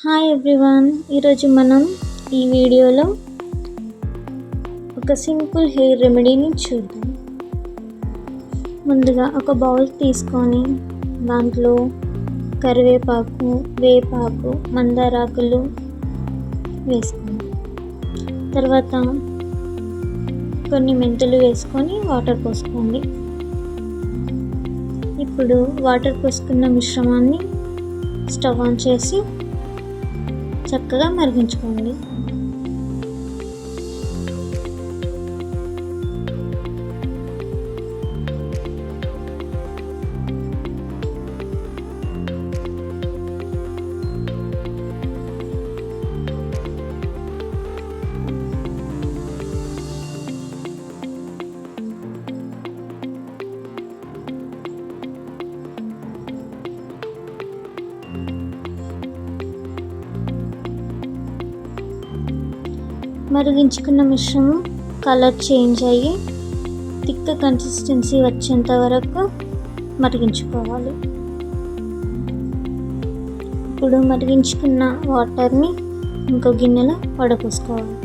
Hi everyone, ఈరోజు మనం ఈ వీడియోలో ఒక సింపుల్ హెయిర్ రెమెడీని చూద్దాం. ముందుగా ఒక బౌల్ తీసుకొని దాంట్లో కరివేపాకు, వేపాకు, మందారాకులు వేసుకోండి. తర్వాత కొన్ని మెంతులు వేసుకొని వాటర్ పోసుకోండి. ఇప్పుడు వాటర్ పోసుకున్న మిశ్రమాన్ని స్టవ్ ఆన్ చేసి చక్కగా మరిగించుకోండి. మరిగించుకున్న మిశ్రమం కలర్ చేంజ్ అయ్యి థిక్ కన్సిస్టెన్సీ వచ్చేంత వరకు మరిగించుకోవాలి. ఇప్పుడు మరిగించుకున్న వాటర్ని ఇంకో గిన్నెలో వడపోసుకోవాలి.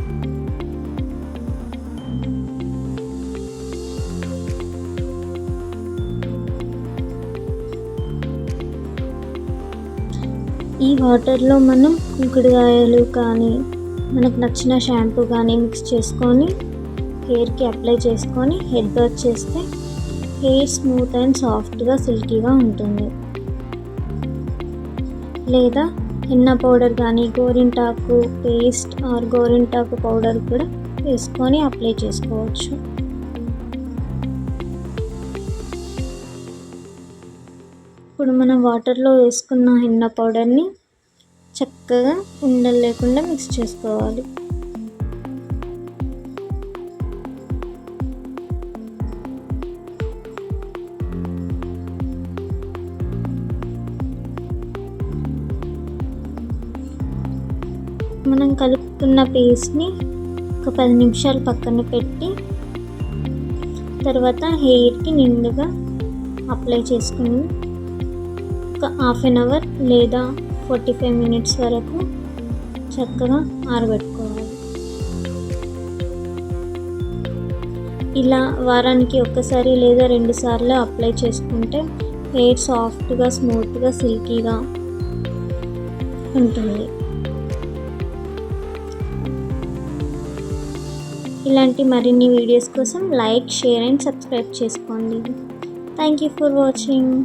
ఈ వాటర్లో మనం కుంకుడుకాయలు కానీ మనకు నచ్చిన షాంపూ కానీ మిక్స్ చేసుకొని హెయిర్కి అప్లై చేసుకొని హెడ్ బాత్ చేస్తే హెయిర్ స్మూత్ అండ్ సాఫ్ట్గా సిల్కీగా ఉంటుంది. లేదా హెన్నా పౌడర్ కానీ గోరింటాకు పేస్ట్ ఆర్ గోరింటాకు పౌడర్ కూడా వేసుకొని అప్లై చేసుకోవచ్చు. ఇప్పుడు మనం వాటర్లో వేసుకున్న హెన్నా పౌడర్ని చక్కగా ఉండలు లేకుండా మిక్స్ చేసుకోవాలి. మనం కలుపుకున్న పేస్ట్ని ఒక 10 నిమిషాలు పక్కన పెట్టి తర్వాత హెయిర్కి నిండుగా అప్లై చేసుకుని ఒక హాఫ్ అన్ అవర్ లేదా 45 మినిట్స్ వరకు చక్కగా ఆరబెట్టుకోవాలి. ఇలా వారానికి ఒక్కసారి లేదా 2 సార్లు అప్లై చేసుకుంటే హెయిర్ సాఫ్ట్గా స్మూత్గా సిల్కీగా ఉంటుంది. ఇలాంటి మరిన్ని వీడియోస్ కోసం లైక్, షేర్ అండ్ సబ్స్క్రైబ్ చేసుకోండి. Thank you for watching.